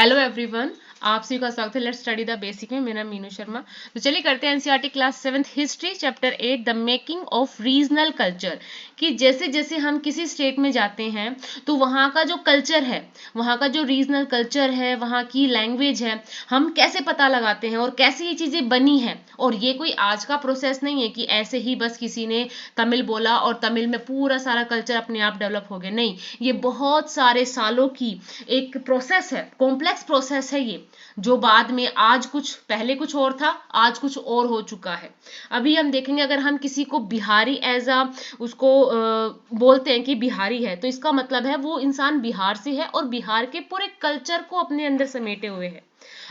Hello everyone, आप सभी का स्वागत है लेट्स स्टडी द बेसिक में। मेरा मीनू शर्मा। तो चलिए करते हैं NCERT class 7th history chapter 8 the making of regional culture. कि जैसे जैसे हम किसी स्टेट में जाते हैं तो वहाँ का जो कल्चर है, वहाँ का जो रीजनल कल्चर है, वहाँ की लैंग्वेज है, हम कैसे पता लगाते हैं और कैसे ये चीज़ें बनी हैं। और ये कोई आज का प्रोसेस नहीं है कि ऐसे ही बस किसी ने तमिल बोला और तमिल में पूरा सारा कल्चर अपने आप डेवलप हो गया। नहीं, ये बहुत सारे सालों की एक प्रोसेस है, कॉम्प्लेक्स प्रोसेस है ये, जो बाद में आज कुछ पहले कुछ और था, आज कुछ और हो चुका है। अभी हम देखेंगे, अगर हम किसी को बिहारी एज अ उसको बोलते हैं कि बिहारी है, तो इसका मतलब है वो इंसान बिहार से है और बिहार के पूरे कल्चर को अपने अंदर समेटे हुए है।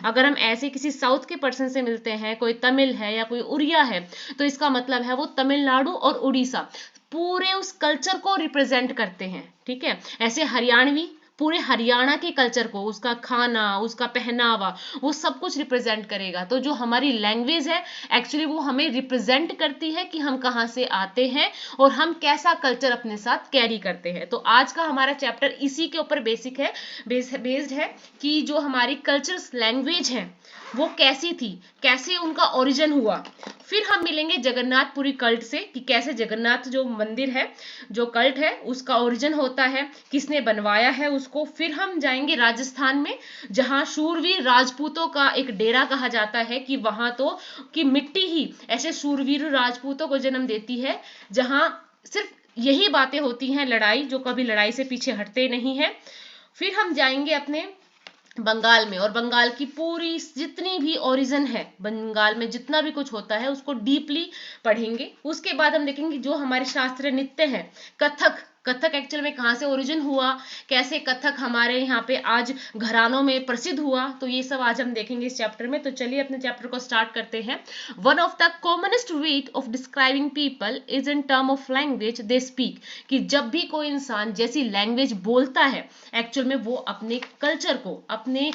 अगर हम ऐसे किसी साउथ के पर्सन से मिलते हैं, कोई तमिल है या कोई उड़िया है, तो इसका मतलब है वो तमिलनाडु और उड़ीसा पूरे उस कल्चर को रिप्रेजेंट करते हैं। ठीक है, ऐसे हरियाणवी पूरे हरियाणा के कल्चर को, उसका खाना, उसका पहनावा, वो सब कुछ रिप्रेजेंट करेगा। तो जो हमारी लैंग्वेज है एक्चुअली वो हमें रिप्रेजेंट करती है कि हम कहाँ से आते हैं और हम कैसा कल्चर अपने साथ कैरी करते हैं। तो आज का हमारा चैप्टर इसी के ऊपर बेसिक है, बेस्ड है कि जो हमारी कल्चर लैंग्वेज है वो कैसी थी, कैसे उनका ओरिजिन हुआ। फिर हम मिलेंगे जगन्नाथपुरी कल्ट से कि कैसे जगन्नाथ जो मंदिर है, जो कल्ट है, उसका ओरिजिन होता है, किसने बनवाया है उसको। फिर हम जाएंगे राजस्थान में, जहां शूरवीर राजपूतों का एक डेरा कहा जाता है कि वहां तो कि मिट्टी ही ऐसे शूरवीर राजपूतों को जन्म देती है, जहां सिर्फ यही बातें होती हैं, लड़ाई, जो कभी लड़ाई से पीछे हटते नहीं है। फिर हम जाएंगे अपने बंगाल में, और बंगाल की पूरी जितनी भी ओरिजिन है, बंगाल में जितना भी कुछ होता है उसको डीपली पढ़ेंगे। उसके बाद हम देखेंगे जो हमारे शास्त्रीय नृत्य है, कथक, कथक एक्चुअल में कहाँ से ओरिजिन हुआ, कैसे कथक हमारे यहाँ पे आज घरानों में प्रसिद्ध हुआ, तो ये सब आज हम देखेंगे इस चैप्टर में। तो चलिए अपने चैप्टर को स्टार्ट करते हैं। One of the commonest way of describing people is in term of language they speak. कि जब भी कोई इंसान जैसी लैंग्वेज बोलता है, एक्चुअल में वो अपने कल्चर को, अपने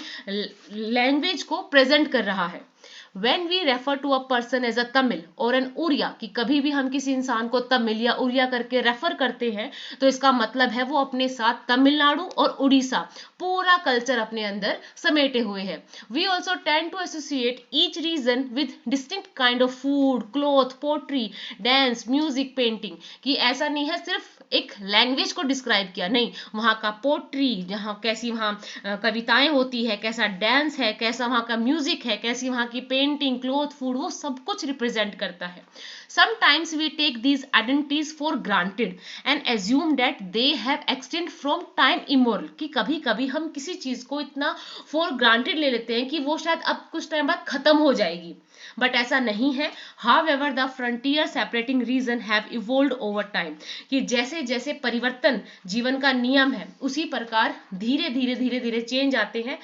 लैंग्वेज को प्रेजेंट कर रहा है। When we refer to a person as a Tamil or an Uriya, कि कभी भी हम किसी इंसान को तमिल या उड़िया करके रेफर करते हैं, तो इसका मतलब है वो अपने साथ तमिलनाडु और उड़ीसा पूरा कल्चर अपने अंदर समेटे हुए है। We also tend to associate each region with distinct kind of food, cloth, poetry, dance, music, painting। कि ऐसा नहीं है सिर्फ एक लैंग्वेज को डिस्क्राइब किया, नहीं, वहाँ का पोट्री, जहाँ कैसी वहाँ कविताएं होती है, कैसा डांस है, कैसा वहाँ का म्यूजिक है, कैसी वहाँ की पेंटिंग, क्लोथ, फूड, वो सब कुछ रिप्रेजेंट करता है। Sometimes we take these identities for granted and assume that they have extended from time immemorial। कि कभी कभी हम किसी चीज को इतना for granted ले लेते हैं कि वो शायद अब कुछ टाइम बाद खत्म हो जाएगी, बट ऐसा नहीं है। However, the frontier separating region have evolved over time। कि जैसे जैसे परिवर्तन जीवन का नियम है, उसी प्रकार धीरे धीरे धीरे धीरे चेंज आते हैं।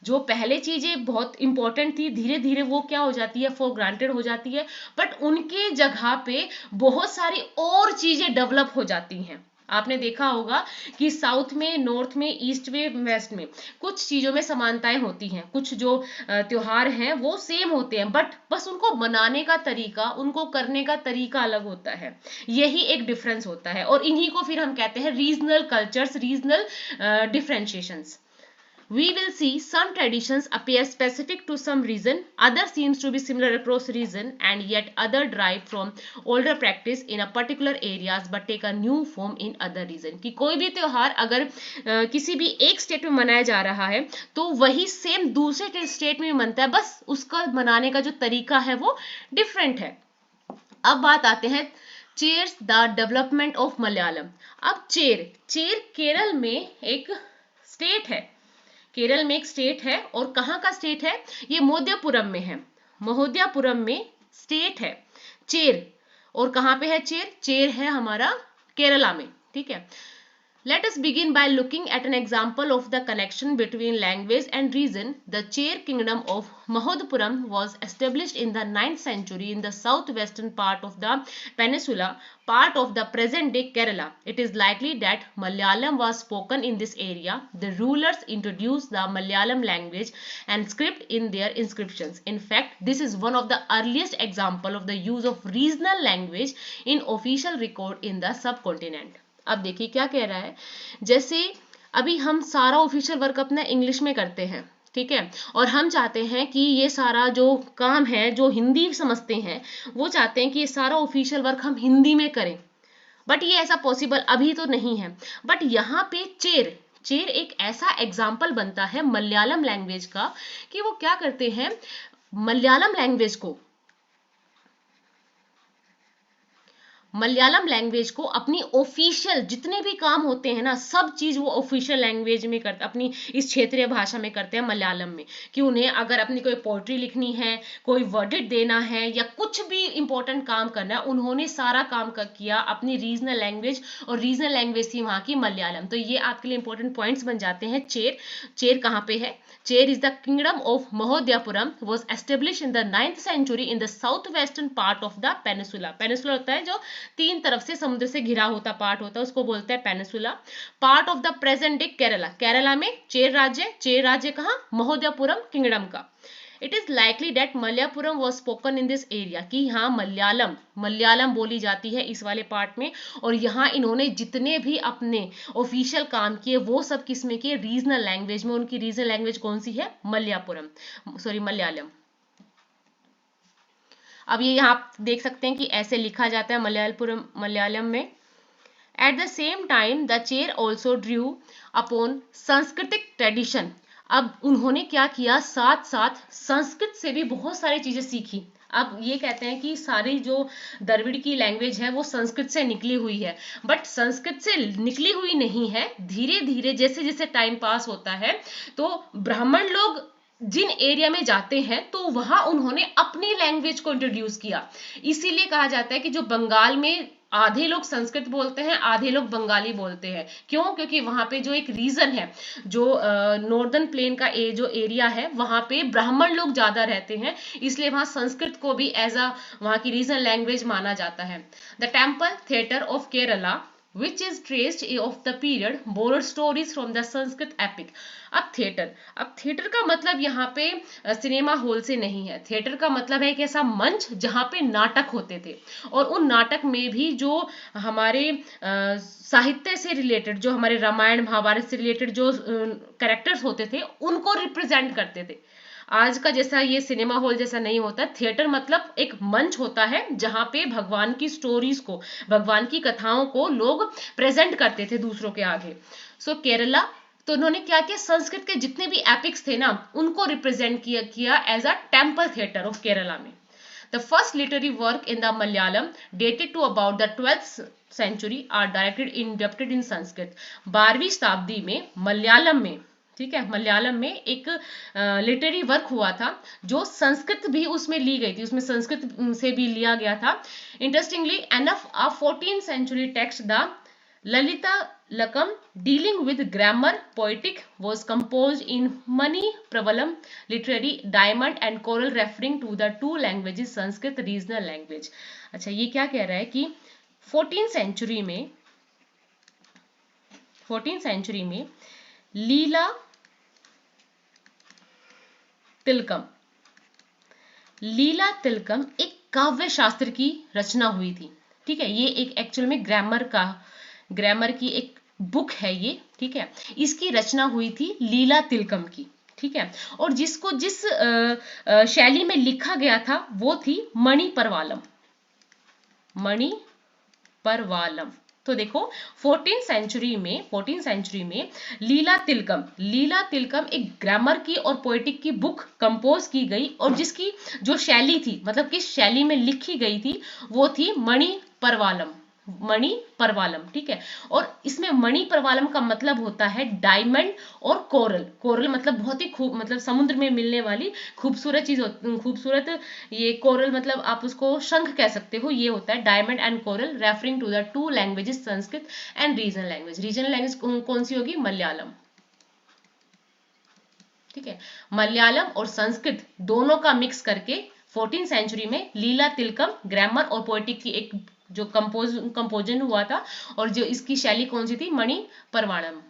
जो पहले चीजें बहुत इंपॉर्टेंट थी, धीरे धीरे वो क्या हो जाती है, फॉर ग्रांटेड हो जाती है, बट उनके जगह पे बहुत सारी और चीजें डेवलप हो जाती हैं। आपने देखा होगा कि साउथ में, नॉर्थ में, ईस्ट में, वेस्ट में कुछ चीजों में समानताएं होती हैं, कुछ जो त्योहार हैं वो सेम होते हैं, बट बस उनको मनाने का तरीका, उनको करने का तरीका अलग होता है। यही एक डिफरेंस होता है, और इन्हीं को फिर हम कहते हैं regional cultures, regional differentiations. We will see some traditions appear specific to some region, other seems to be similar across region, and yet other derive from older practice in a particular areas but take a new form in other region। कि कोई भी त्योहार अगर किसी भी एक state में मनाया जा रहा है तो वही सेम दूसरे स्टेट में भी मनता है, बस उसका मनाने का जो तरीका है वो डिफरेंट है। अब बात आते हैं chairs the development of Malayalam. अब चेर केरल में एक स्टेट है, केरल में एक स्टेट है, और कहाँ का स्टेट है, ये मोहद्यापुरम में है, मोहद्यापुरम में स्टेट है चेर। और कहाँ पे है चेर, चेर है हमारा केरला में। ठीक है, let us begin by looking at an example of the connection between language and region. The Chair kingdom of Mahodpuram was established in the 9th century in the southwestern part of the peninsula, part of the present day Kerala. It is likely that Malayalam was spoken in this area. The rulers introduced the Malayalam language and script in their inscriptions. In fact, this is one of the earliest example of the use of regional language in official record in the subcontinent। अब देखिए क्या कह रहा है, जैसे अभी हम सारा ऑफिशियल वर्क अपना इंग्लिश में करते हैं, ठीक है। और हम चाहते हैं कि ये सारा जो काम है, जो हिंदी समझते हैं, वो चाहते हैं कि ये सारा ऑफिशियल वर्क हम हिंदी में करें, बट ये ऐसा पॉसिबल अभी तो नहीं है। बट यहाँ पे चेर चेर एक ऐसा एग्जाम्पल बनता है मलयालम लैंग्वेज का, कि वो क्या करते हैं, मलयालम लैंग्वेज को अपनी ऑफिशियल जितने भी काम होते हैं ना, सब चीज वो ऑफिशियल लैंग्वेज में करते, अपनी इस क्षेत्रीय भाषा में करते हैं मलयालम में। कि उन्हें अगर अपनी कोई पोएट्री लिखनी है, कोई वर्डिट देना है, या कुछ भी इंपॉर्टेंट काम करना है, उन्होंने सारा काम किया अपनी रीजनल लैंग्वेज, और रीजनल लैंग्वेज थी वहां की मलयालम। तो ये आपके लिए इंपॉर्टेंट पॉइंट्स बन जाते हैं। चेर कहाँ पे है? Chair is the kingdom of Mahodhyapuram, was established in the 9th century in the southwestern part of the peninsula. Peninsula होता है जो 3 तरफ से समुद्र से घिरा होता पार्ट होता है, उसको बोलते हैं peninsula. Part of the present day Kerala, Kerala में चेर राज्य कहाँ? महोदयपुरम किंगडम का। It is likely that Malayalam was spoken in this area, कि यहाँ मलयालम बोली जाती है इस वाले पार्ट में। और यहाँ इन्होंने जितने भी अपने ऑफिशियल काम किए वो सब किस में किए? रीजनल लैंग्वेज में। उनकी रीजनल लैंग्वेज कौन सी है? मलयालम। अब ये यहाँ देख सकते हैं कि ऐसे लिखा जाता है मलयालम में। At the same time the Chera also drew upon सांस्कृतिक ट्रेडिशन। अब उन्होंने क्या किया, साथ साथ संस्कृत से भी बहुत सारी चीजें सीखी। अब ये कहते हैं कि सारी जो द्रविड़ की लैंग्वेज है वो संस्कृत से निकली हुई है, बट संस्कृत से निकली हुई नहीं है। धीरे धीरे जैसे जैसे टाइम पास होता है, तो ब्राह्मण लोग जिन एरिया में जाते हैं तो वहां उन्होंने अपनी लैंग्वेज को इंट्रोड्यूस किया। इसीलिए कहा जाता है कि जो बंगाल में आधे लोग संस्कृत बोलते हैं, आधे लोग बंगाली बोलते हैं। क्यों? क्योंकि वहां पे जो एक रीजन है, जो नॉर्दर्न प्लेन का जो एरिया है, वहां पे ब्राह्मण लोग ज्यादा रहते हैं, इसलिए वहां संस्कृत को भी एज अ वहां की रीजनल लैंग्वेज माना जाता है। The temple theatre of Kerala which is traced of the period borrowed stories from the Sanskrit epic. अब थिएटर का मतलब यहाँ पे सिनेमा हॉल से नहीं है। थिएटर का मतलब है एक ऐसा मंच जहाँ पे नाटक होते थे, और उन नाटक में भी जो हमारे साहित्य से रिलेटेड, जो हमारे रामायण महाभारत से रिलेटेड जो कैरेक्टर्स होते थे, उनको रिप्रेजेंट करते थे। आज का जैसा ये सिनेमा हॉल जैसा नहीं होता। थिएटर मतलब एक मंच होता है जहां पे भगवान की स्टोरीज को, भगवान की कथाओं को लोग प्रेजेंट करते थे दूसरों के आगे। सो केरला, तो उन्होंने क्या किया, संस्कृत के जितने भी एपिक्स थे ना, उनको रिप्रेजेंट किया as a temple theatre of Kerala में। The first literary work in the Malayalam dated to about the 12th century are adapted in Sanskrit. 12वीं शताब्दी में मलयालम में, ठीक है, मलयालम में एक लिटरेरी वर्क हुआ था जो संस्कृत भी उसमें ली गई थी, उसमें संस्कृत से भी लिया गया था। Interestingly enough a 14th century text, the Lilatilakam dealing with grammar poetic was composed in Mani Pravalam literary diamond and choral referring to the two languages Sanskrit regional language। अच्छा, ये क्या कह रहा है कि 14th century में लीला तिलकम एक काव्य शास्त्र की रचना हुई थी। ठीक है, ये एक एक्चुअल में ग्रामर की एक बुक है ये। ठीक है, इसकी रचना हुई थी लीला तिलकम की। ठीक है, और जिस शैली में लिखा गया था वो थी मणि परवालम। तो देखो 14th century में लीला तिलकम एक ग्रामर की और पोएटिक की बुक कंपोज की गई, और जिसकी जो शैली थी, मतलब किस शैली में लिखी गई थी, वो थी मणि परवालम। ठीक है, और इसमें मणि परवालम का मतलब होता है डायमंड और कोरल मतलब बहुत ही मतलब समुद्र में मिलने वाली खूबसूरत चीज, खूबसूरत। ये कोरल मतलब आप उसको शंख कह सकते हो, ये होता है diamond and coral, referring to the two languages Sanskrit and regional language कौन सी होगी? मलयालम। ठीक है, मलयालम और संस्कृत दोनों का मिक्स करके 14th century में लीला तिलकम ग्रामर और पोएटिक की एक जो कंपोजन हुआ था, और जो इसकी शैली कौन सी थी? मणि परवाणम।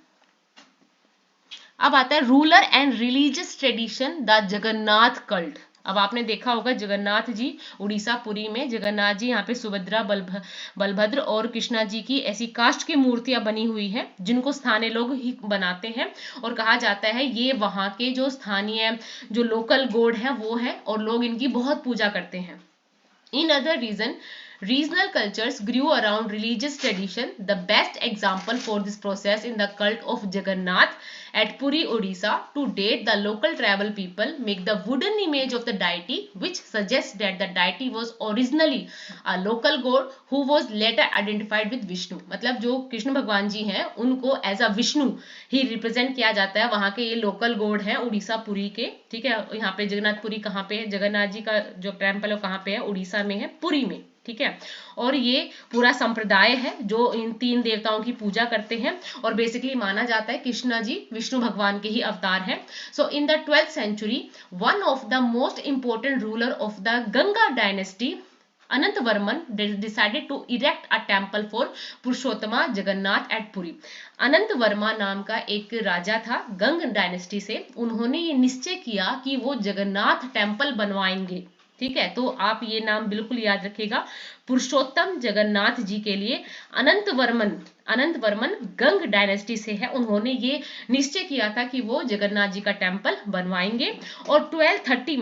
अब आता है ruler and religious tradition, the Jagannath cult. अब आपने देखा होगा जगन्नाथ जी उड़ीसा पुरी में, जगन्नाथ जी यहाँ पे सुभद्रा बलभद्र और कृष्णा जी की ऐसी काष्ठ की मूर्तियां बनी हुई है जिनको स्थानीय लोग ही बनाते हैं, और कहा जाता है ये वहाँ के जो स्थानीय जो लोकल गॉड है वो है, और लोग इनकी बहुत पूजा करते हैं। In other regional cultures grew around religious tradition. The best example for this process in the cult of Jagannath at Puri, Odisha. To date, the local tribal people make the wooden image of the deity, which suggests that the deity was originally a local god who was later identified with Vishnu. मतलब जो कृष्ण भगवान जी हैं उनको as a Vishnu ही represent किया जाता है, वहां के ये लोकल गॉड हैं उड़ीसा पुरी के। ठीक है, यहाँ पे जगन्नाथपुरी कहाँ पे है, जगन्नाथ जी का जो टेम्पल है कहाँ पे है, उड़ीसा में है, पुरी में। ठीक है, और ये पूरा संप्रदाय है जो इन 3 देवताओं की पूजा करते हैं, और बेसिकली माना जाता है कृष्णा जी विष्णु भगवान के ही अवतार हैं। So in the 12th century one of the most important ruler of the Ganga dynasty Anantvarman decided to erect a temple for Purushottama Jagannath at Puri. Anant Varma नाम का एक राजा था गंग डायनेस्टी से, उन्होंने ये निश्चय किया कि वो जगन्नाथ टेम्पल बनवाएंगे। ठीक है, तो आप ये नाम बिल्कुल याद रखिएगा, पुरुषोत्तम जगन्नाथ जी के लिए अनंत वर्मन गंग डायनेस्टी से है, उन्होंने ये निश्चय किया था कि वो जगन्नाथ जी का टेम्पल बनवाएंगे। और 1230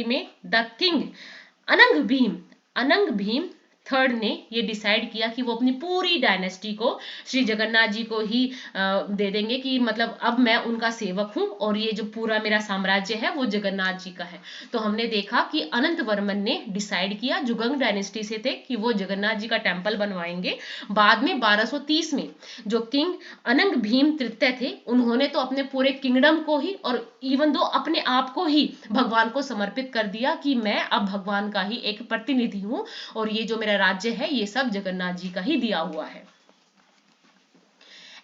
में द किंग अनंग भीम थर्ड ने ये डिसाइड किया कि वो अपनी पूरी डायनेस्टी को श्री जगन्नाथ जी को ही दे देंगे, कि मतलब अब मैं उनका सेवक हूं और ये जो पूरा मेरा साम्राज्य है वो जगन्नाथ जी का है। तो हमने देखा कि अनंत वर्मन ने डिसाइड किया जो गंग डायनेस्टी से थे कि वो जगन्नाथ जी का टेम्पल बनवाएंगे। बाद में 1230 में जो किंग अनंग भीम तृतीय थे उन्होंने तो अपने पूरे किंगडम को ही और इवन दो अपने आप को ही भगवान को समर्पित कर दिया कि मैं अब भगवान का ही एक प्रतिनिधि हूं और ये जो मेरा राज्य है ये सब जगन्नाथ जी का ही दिया हुआ है।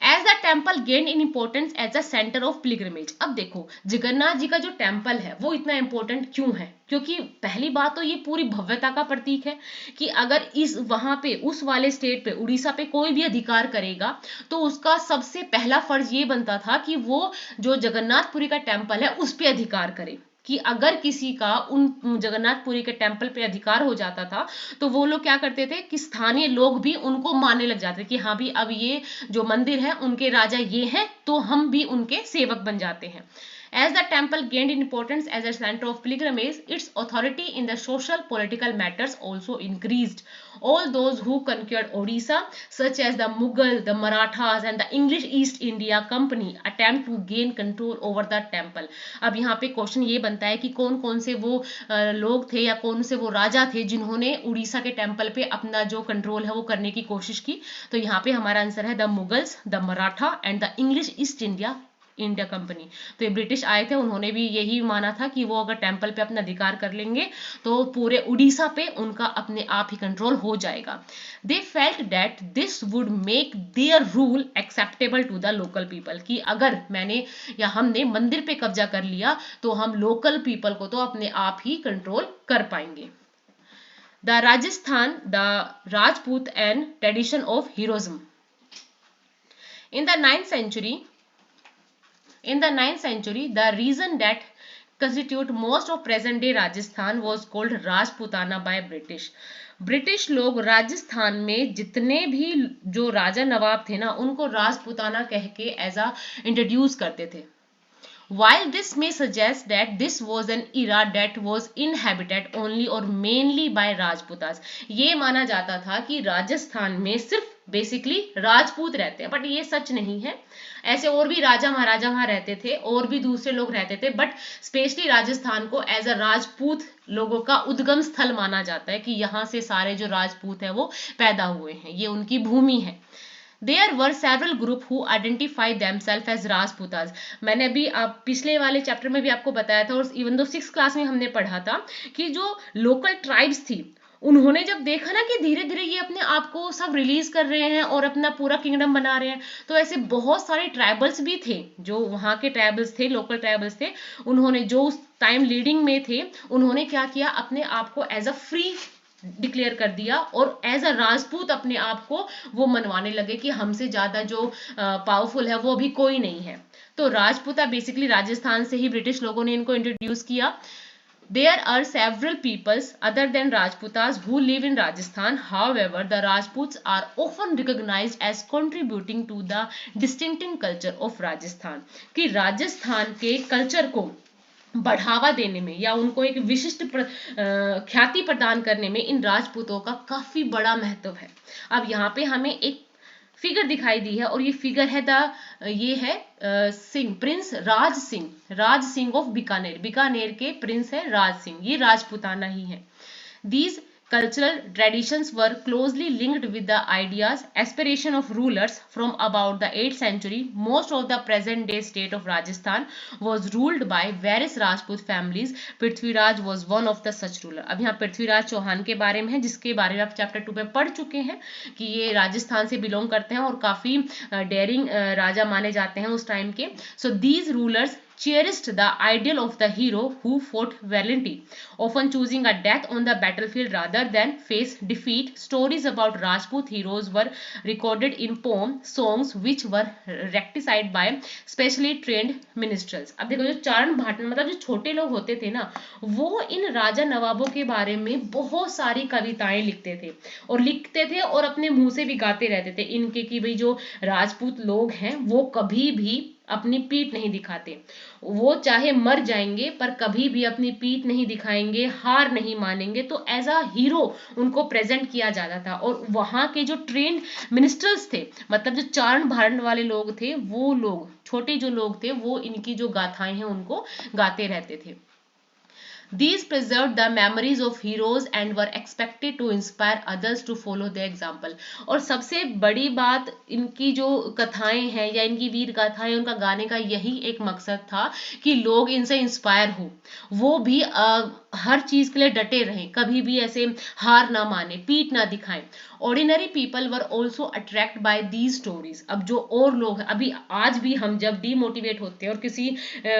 As the temple gain in importance as a centre of pilgrimage. अब देखो जगन्नाथ जी का जो टेम्पल है वो इतना इंपॉर्टेंट क्यों है, क्योंकि पहली बात तो ये पूरी भव्यता का प्रतीक है कि अगर इस वहां पे उस वाले स्टेट पे उड़ीसा पे कोई भी अधिकार करेगा तो उसका सबसे पहला फर्ज ये बनता था कि वो जो जगन्नाथपुरी का टेम्पल है उस पर अधिकार करे, कि अगर किसी का उन जगन्नाथपुरी के टेम्पल पे अधिकार हो जाता था तो वो लोग क्या करते थे कि स्थानीय लोग भी उनको मानने लग जाते कि हाँ भी अब ये जो मंदिर है उनके राजा ये हैं तो हम भी उनके सेवक बन जाते हैं। As the temple gained importance as a center of pilgrimage, its authority in the social political matters also increased. All those who conquered Odisha, such as the Mughal, the Marathas and the English East India Company, attempt to gain control over the temple. अब यहाँ पे question ये बनता है कि कौन कौन से वो लोग थे या कौन से वो राजा थे जिन्होंने उड़ीसा के टेम्पल पे अपना जो कंट्रोल है वो करने की कोशिश की। तो यहाँ पे हमारा आंसर है the Mughals, the Maratha and the English east India company. तो ये ब्रिटिश आए थे, उन्होंने भी यही माना था कि वो अगर टेम्पल पे अपना अधिकार कर लेंगे तो पूरे उड़ीसा पे उनका अपने आप ही कंट्रोल हो जाएगा। They felt that this would make their rule acceptable to the local people, कि अगर मैंने या हमने मंदिर पे कब्जा कर लिया तो हम लोकल पीपल को तो अपने आप ही कंट्रोल कर पाएंगे। The Rajasthan, the Rajput and tradition of heroism. In the 9th century, the region that constitute most of present day Rajasthan was called Rajputana by British. British लोग राजस्थान में जितने भी जो राजा नवाब थे ना उनको राजपुताना कह के एज अ इंट्रोड्यूस करते थे। While this may suggest that this was an era that was inhabited only or mainly by Rajputas, ये माना जाता था कि राजस्थान में सिर्फ बेसिकली राजपूत रहते हैं, बट ये सच नहीं है। ऐसे और भी राजा महाराजा वहां रहते थे और भी दूसरे लोग रहते थे, बट स्पेशली राजस्थान को एज अ राजपूत लोगों का उद्गम स्थल माना जाता है कि यहाँ से सारे जो राजपूत हैं वो पैदा हुए हैं, ये उनकी भूमि है। There were several group who identify themselves as Rajputas. मैंने अभी पिछले वाले चैप्टर में भी आपको बताया था और इवन दो 6th क्लास में हमने पढ़ा था कि जो लोकल ट्राइब्स थी उन्होंने जब देखा ना कि धीरे धीरे ये अपने आप को सब रिलीज कर रहे हैं और अपना पूरा किंगडम बना रहे हैं, तो ऐसे बहुत सारे ट्राइबल्स भी थे जो वहाँ के ट्राइबल्स थे, लोकल ट्राइबल्स थे, उन्होंने जो उस टाइम लीडिंग में थे उन्होंने क्या किया, अपने आप को एज अ फ्री डिक्लेयर कर दिया और एज अ राजपूत अपने आप को वो मनवाने लगे कि हमसे ज्यादा जो पावरफुल है वो भी कोई नहीं है। तो राजपूता बेसिकली राजस्थान से ही ब्रिटिश लोगों ने इनको इंट्रोड्यूस किया। There are several peoples other than Rajputas who live in Rajasthan. However, the Rajputs are often recognized as contributing to the distinctive culture of Rajasthan. कि राजस्थान के कल्चर को बढ़ावा देने में या उनको एक विशिष्ट ख्याति प्रदान करने में इन राजपूतों का काफी बड़ा महत्व है। अब यहाँ पे हमें एक फिगर दिखाई दी है और ये फिगर है ये है सिंह, प्रिंस राज सिंह ऑफ बीकानेर। बीकानेर के प्रिंस है राज सिंह, ये राजपुताना ही है। These cultural traditions were closely linked with the ideas, aspiration of rulers from about the 8th century. Most of the present day state of Rajasthan was ruled by various Rajput families. Prithviraj was one of the such ruler. अब यहाँ पृथ्वीराज चौहान के बारे में है, जिसके बारे में आप चैप्टर 2 में पढ़ चुके हैं कि ये राजस्थान से बिलोंग करते हैं और काफी डेयरिंग राजा माने जाते हैं उस टाइम के। So these rulers cherished the ideal of the hero who fought valiantly, often choosing a death on the battlefield rather than face defeat. Stories about Rajput heroes were recorded in poems, songs which were rectified by specially trained minstrels. अब देखो, जो चारण भाटन मतलब जो छोटे लोग होते थे ना, वो इन राजा नवाबों के बारे में बहुत सारी कविताएं लिखते थे और अपने मुंह से भी गाते रहते थे इनके, कि भाई जो राजपूत लोग हैं वो कभी भी अपनी पीठ नहीं दिखाते, वो चाहे मर जाएंगे पर कभी भी अपनी पीठ नहीं दिखाएंगे, हार नहीं मानेंगे। तो एज अ हीरो उनको प्रेजेंट किया जाता था। और वहां के जो ट्रेंड मिनिस्टर्स थे, मतलब जो चारण भारण वाले लोग थे, वो लोग छोटे जो लोग थे वो इनकी जो गाथाएं हैं उनको गाते रहते थे। These preserved the memories of heroes and were expected to inspire others to follow their example. और सबसे बड़ी बात, इनकी जो कथाएं हैं या इनकी वीर गाथाएं, उनका गाने का यही एक मकसद था कि लोग इनसे इंस्पायर हो, वो भी हर चीज के लिए डटे रहें, कभी भी ऐसे हार ना माने, पीठ ना दिखाएं। Ordinary people were also attract by these stories. अब जो और लोग अभी आज भी हम जब डीमोटिवेट होते हैं और किसी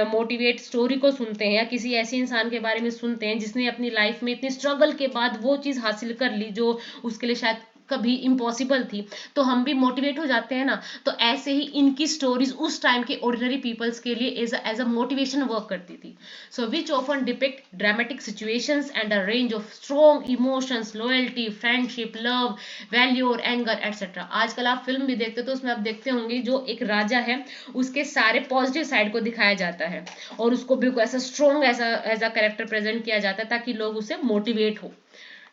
मोटिवेट स्टोरी को सुनते हैं या किसी ऐसे इंसान के बारे में सुनते हैं जिसने अपनी लाइफ में इतनी स्ट्रगल के बाद वो चीज हासिल कर ली जो उसके लिए शायद कभी इम्पॉसिबल थी, तो हम भी मोटिवेट हो जाते हैं ना। तो ऐसे ही इनकी स्टोरीज उस टाइम के ऑर्डिनरी पीपल्स के लिए एज अ मोटिवेशन वर्क करती थी। So which often depict dramatic situations and a range of strong emotions, loyalty, friendship, love, value, anger etcetera. आजकल आप फिल्म भी देखते हो तो उसमें आप देखते होंगे जो एक राजा है उसके सारे पॉजिटिव साइड को दिखाया जाता है और उसको बिल्कुल ऐसा strong as a character present किया जाता है ताकि लोग उसे मोटिवेट हो।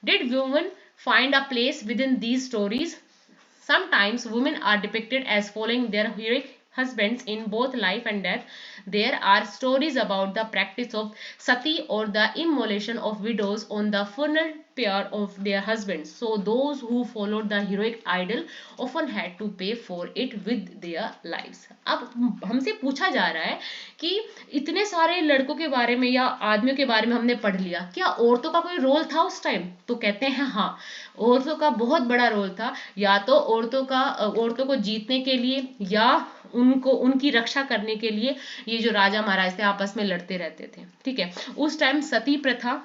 Did women find a place within these stories? Sometimes women are depicted as following their heroic husbands in both life and death. There are stories about the practice of sati or the immolation of widows on the funeral pyre of their husbands. So those who followed the heroic ideal often had to pay for it with their lives. अब हमसे पूछा जा रहा है कि इतने सारे लड़कों के बारे में या आदमियों के बारे में हमने पढ़ लिया, क्या औरतों का कोई रोल था उस टाइम? तो कहते हैं हाँ, औरतों का बहुत बड़ा रोल था। या तो औरतों को जीतने के लिए या उनकी रक्षा करने के लिए ये जो राजा महाराज थे आपस में लड़ते रहते थे। ठीक है, उस टाइम सती प्रथा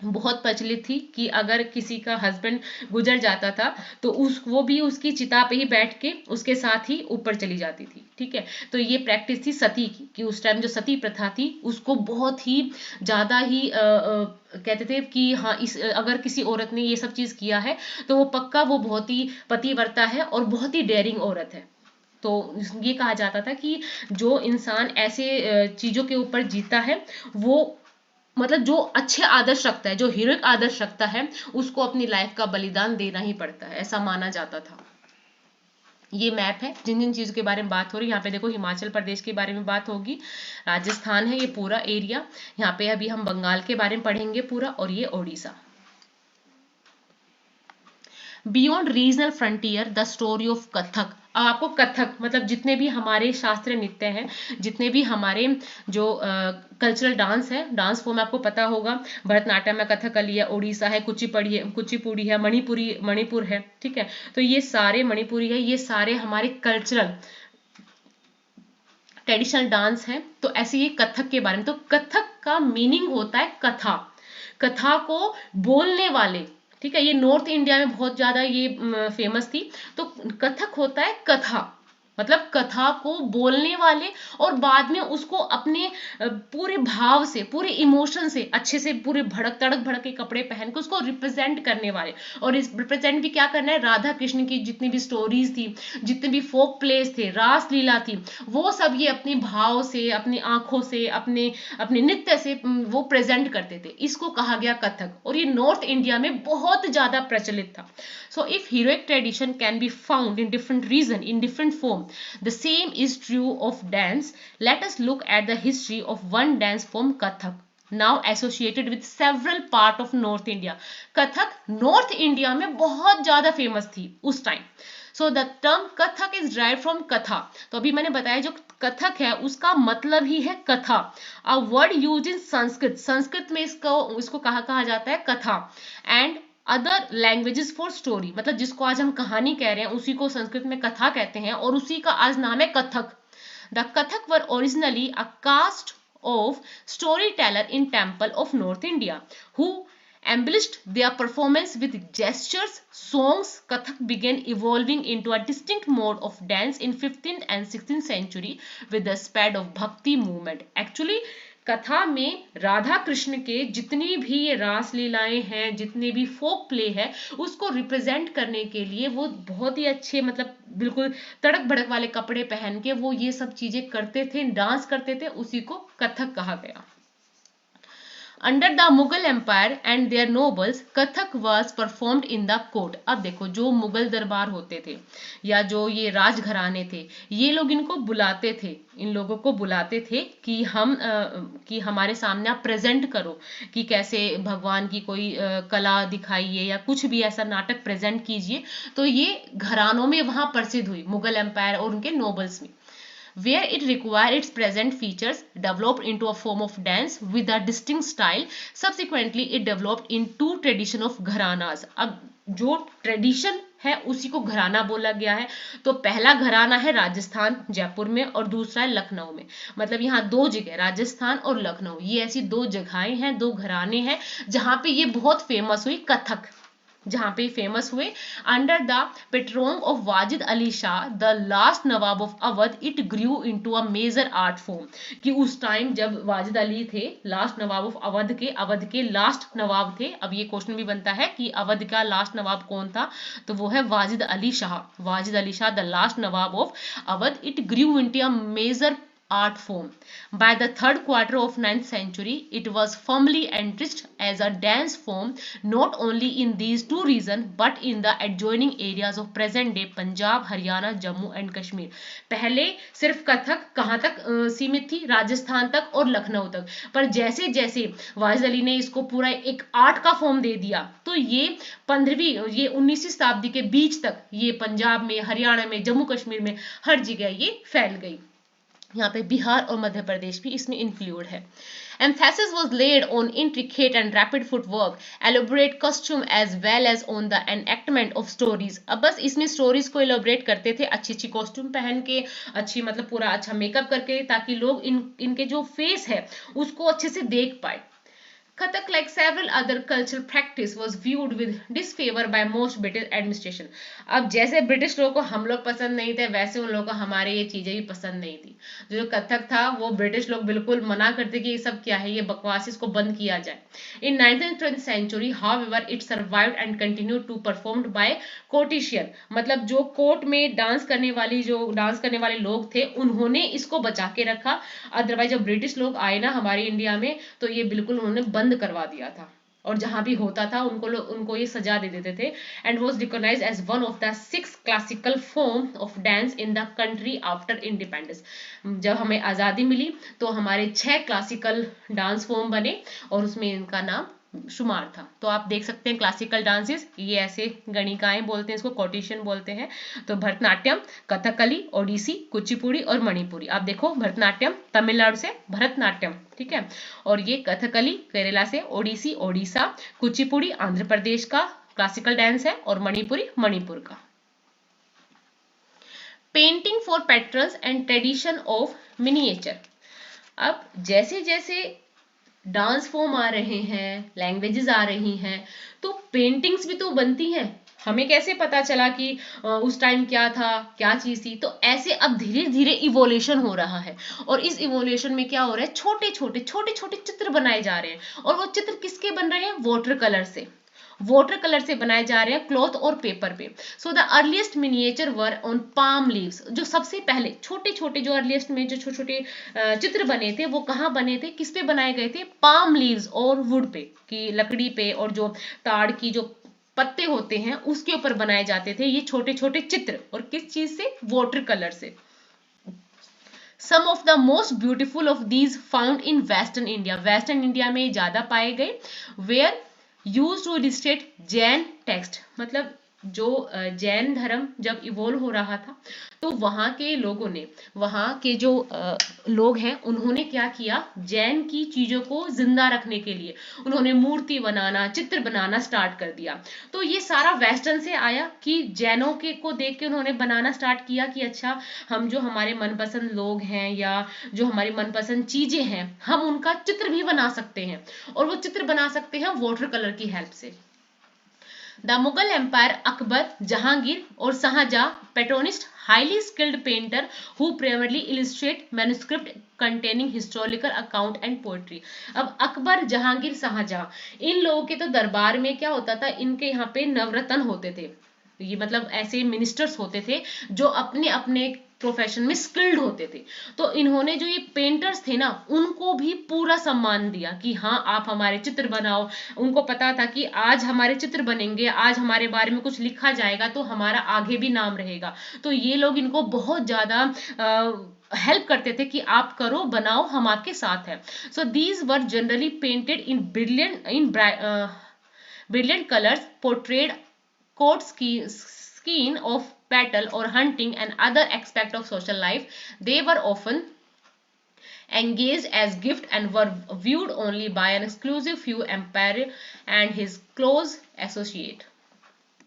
बहुत प्रचलित थी कि अगर किसी का हस्बैंड गुजर जाता था तो वो भी उसकी चिता पे ही बैठ के उसके साथ ही ऊपर चली जाती थी। ठीक है, तो ये प्रैक्टिस थी सती की, कि उस टाइम जो सती प्रथा थी उसको बहुत ही ज्यादा ही कहते थे कि हाँ, अगर किसी औरत ने ये सब चीज किया है तो वो पक्का वो बहुत ही पतिव्रता है और बहुत ही डेयरिंग औरत है। तो ये कहा जाता था कि जो इंसान ऐसे चीजों के ऊपर जीता है वो मतलब जो अच्छे आदर्श रखता है, जो हीरोइक आदर्श रखता है, उसको अपनी लाइफ का बलिदान देना ही पड़ता है, ऐसा माना जाता था। ये मैप है जिन जिन चीजों के बारे में बात हो रही है। यहाँ पे देखो हिमाचल प्रदेश के बारे में बात होगी, राजस्थान है ये पूरा एरिया, यहाँ पे अभी हम बंगाल के बारे में पढ़ेंगे पूरा, और ये Odisha. Beyond regional frontier the story of Kathak. अब आपको कथक मतलब जितने भी हमारे शास्त्रीय नृत्य हैं, जितने भी हमारे जो कल्चरल डांस है, डांस फॉर्म आपको पता होगा, भरतनाट्यम है, कथकली है, ओडिशा है, कुचिपुड़ी है, मणिपुर है। ठीक है, तो ये सारे मणिपुरी है, ये सारे हमारे कल्चरल ट्रेडिशनल डांस है। तो ऐसे ये कथक के बारे में, तो कथक का मीनिंग होता है कथा, कथा को बोलने वाले। ठीक है, ये नॉर्थ इंडिया में बहुत ज्यादा ये फेमस थी। तो कथक होता है कथा, मतलब कथा को बोलने वाले और बाद में उसको अपने पूरे भाव से, पूरे इमोशन से, अच्छे से पूरे भड़क तड़क भड़क के कपड़े पहन के उसको रिप्रेजेंट करने वाले। और इस रिप्रेजेंट भी क्या करना है, राधा कृष्ण की जितनी भी स्टोरीज थी, जितने भी फोक प्लेस थे, रास लीला थी, वो सब ये अपने भाव से, अपनी आंखों से, अपने अपने नृत्य से वो प्रेजेंट करते थे। इसको कहा गया कथक, और ये नॉर्थ इंडिया में बहुत ज्यादा प्रचलित था। So if heroic tradition can be found in different region in different form, the same is true of dance. Let us look at the history of one dance form, Kathak, now associated with several part of North India. Kathak North India में बहुत ज्यादा famous थी उस time. So the term Kathak is derived from कथा। तो अभी मैंने बताया जो कथक है उसका मतलब ही है कथा। A word use in Sanskrit, Sanskrit में इसको कहा जाता है कथा। And other languages for story, मतलब जिसको आज हम कहानी कह रहे हैं उसी को संस्कृत में कथा कहते हैं, और उसी का आज नाम है Kathak. The Kathak were originally a caste of storyteller in temple of North India who embellished their performance with gestures, songs. Kathak began evolving into a distinct mode of dance in 15th and 16th century with the spread of bhakti movement. Actually कथा में राधा कृष्ण के जितनी भी ये रास लीलाएं हैं, जितने भी फोक प्ले है, उसको रिप्रेजेंट करने के लिए वो बहुत ही अच्छे, मतलब बिल्कुल तड़क भड़क वाले कपड़े पहन के वो ये सब चीजें करते थे, डांस करते थे, उसी को कथक कहा गया। Under the Mughal empire and their nobles Kathak was performed in the court. अब देखो जो मुगल दरबार होते थे या जो ये राजघराने थे, ये लोग इनको बुलाते थे, इन लोगों को बुलाते थे कि कि हमारे सामने आप प्रेजेंट करो, कि कैसे भगवान की कोई कला दिखाइए या कुछ भी ऐसा नाटक प्रेजेंट कीजिए। तो ये घरानों में वहां प्रसिद्ध हुई, मुगल एम्पायर और उनके नोबल्स में। Where it required its present features, developed into a form of dance with a distinct style. Subsequently, it developed into tradition of gharanas. अब जो ट्रेडिशन है उसी को घराना बोला गया है। तो पहला घराना है राजस्थान जयपुर में, और दूसरा है लखनऊ में। मतलब यहाँ दो जगह, राजस्थान और लखनऊ, ये ऐसी दो जगहें हैं, दो घराने हैं जहाँ पे ये बहुत फेमस हुई कथक, जहां पे फेमस हुए। Under the patron of Wajid Ali Shah the last Nawab of Awadh, it grew into a major art form. कि उस टाइम जब वाजिद अली थे लास्ट नवाब ऑफ अवध के लास्ट नवाब थे। अब ये क्वेश्चन भी बनता है कि अवध का लास्ट नवाब कौन था, तो वो है Wajid Ali Shah. Wajid Ali Shah the last Nawab of Awadh, it grew into a major art form. By the third quarter of 9th century, it was firmly entrenched as a dance form not only in these two regions but in the adjoining areas of present day Punjab, Haryana, Jammu and Kashmir. पहले सिर्फ कथक कहाँ तक सीमित थी, राजस्थान तक और लखनऊ तक, पर जैसे जैसे वाजिद अली ने इसको पूरा एक आर्ट का फॉर्म दे दिया, तो ये 19वीं शताब्दी के बीच तक ये पंजाब में, हरियाणा में, जम्मू कश्मीर में हर जगह ये फैल गई। यहाँ पे बिहार और मध्य प्रदेश भी इसमें इंक्लूड है। Emphasis was laid on intricate and rapid footwork, elaborate costume as well as on the enactment of stories. अब बस इसमें स्टोरीज को एलोबरेट करते थे, अच्छी अच्छी कॉस्ट्यूम पहन के, अच्छी मतलब पूरा अच्छा मेकअप करके, ताकि लोग इनके जो फेस है उसको अच्छे से देख पाए। Kathak, like several other cultural practice, was viewed with disfavor by most British administration. अब जैसे ब्रिटिश लोगों को हम लोग पसंद नहीं थे, वैसे उन लोगों को हमारे ये चीजें भी पसंद नहीं थी। जो कथक था वो ब्रिटिश लोग बिल्कुल मना करते कि ये सब क्या है, ये बकवास, इसको बंद किया जाए। In 19th century, however, it survived and continued to performed by courtisan, मतलब जो कोर्ट में डांस करने वाले लोग थे, उन्होंने इसको बचा के रखा। अदरवाइज जब ब्रिटिश लोग आए ना हमारे इंडिया में, तो ये बिल्कुल उन्होंने बंद करवा दिया था, और जहां भी होता था उनको ये सजा दे देते थे। And was recognised as one of the 6 classical form of dance in the country after independence. जब हमें आजादी मिली तो हमारे 6 क्लासिकल डांस फॉर्म बने, और उसमें इनका नाम शुमार था। तो आप देख सकते हैं क्लासिकल डांसेस, ये ऐसे गणिकाएं बोलते हैं इसको, कोटिशन बोलते हैं। तो भरतनाट्यम, कथकली, ओडिसी, कुचिपुड़ी और मणिपुरी। आप देखो भरतनाट्यम तमिलनाडु से, भरतनाट्यम, ठीक है, और ये कथकली केरला से, ओडिसी ओडिशा, कुचिपुड़ी आंध्र प्रदेश का क्लासिकल डांस है, और मणिपुरी मणिपुर का। Painting for patrons and tradition of miniature. अब जैसे जैसे डांस फॉर्म आ रहे हैं, लैंग्वेजेस आ रही हैं, तो पेंटिंग्स भी तो बनती हैं। हमें कैसे पता चला कि उस टाइम क्या था, क्या चीज थी। तो ऐसे अब धीरे धीरे इवोल्यूशन हो रहा है, और इस इवोल्यूशन में क्या हो रहा है, छोटे छोटे चित्र बनाए जा रहे हैं। और वो चित्र किसके बन रहे हैं, वाटर कलर से बनाए जा रहे हैं क्लॉथ और पेपर पे। So the earliest miniature were on palm leaves. जो सबसे पहले छोटे छोटे, जो अर्लीस्ट में जो छोटे छोटे चित्र बने थे, वो कहाँ बने थे, किस पे बनाए गए थे, पाम लीव्स और वुड पे, की लकड़ी पे, और जो ताड़ की जो पत्ते होते हैं उसके ऊपर बनाए जाते थे ये छोटे छोटे चित्र। और किस चीज से, वाटर कलर से। Some of the most beautiful of these found in western India, western India में ज्यादा पाए गए। Were use to illustrate Jain text, मतलब जो जैन धर्म जब इवोल्व हो रहा था, तो वहां के लोगों ने, वहां के जो लोग हैं, उन्होंने क्या किया, जैन की चीजों को जिंदा रखने के लिए उन्होंने मूर्ति बनाना, चित्र बनाना स्टार्ट कर दिया। तो ये सारा वेस्टर्न से आया कि जैनों के को देख के उन्होंने बनाना स्टार्ट किया कि अच्छा, हम जो हमारे मनपसंद लोग हैं या जो हमारी मनपसंद चीजें हैं, हम उनका चित्र भी बना सकते हैं, और वो चित्र बना सकते हैं वाटर कलर की हेल्प से। द मुगल एम्पायर, अकबर, जहांगीर और Shahjahan पेट्रोनिस्ट highly skilled painter who primarily illustrate manuscript containing historical account and poetry। अब अकबर, जहांगीर, शाहजहां, इन लोगों के तो दरबार में क्या होता था, इनके यहाँ पे नवरत्न होते थे। ये मतलब ऐसे मिनिस्टर्स होते थे जो अपने अपने प्रोफेशन में स्किल्ड होते थे। तो इन्होंने जो ये पेंटर्स थे ना, उनको भी पूरा सम्मान दिया कि हाँ, आप हमारे चित्र बनाओ। उनको पता था कि आज हमारे चित्र बनेंगे, आज हमारे बारे में कुछ लिखा जाएगा, तो हमारा आगे भी नाम रहेगा। तो ये लोग इनको बहुत ज्यादा हेल्प करते थे कि आप करो, बनाओ, हम आपके साथ हैं। So these were generally painted in brilliant colours, portrayed court skein of battle or hunting and other aspect of social life. They were often engaged as gift and were viewed only by an exclusive few emperor and his close associate।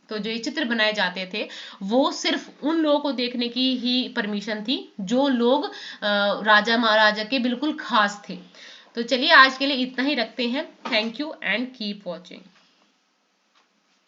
तो जो ये चित्र बनाए जाते थे, वो सिर्फ उन लोगों को देखने की ही परमिशन थी जो लोग राजा महाराजा के बिल्कुल खास थे। तो चलिए आज के लिए इतना ही रखते हैं। Thank you and keep watching.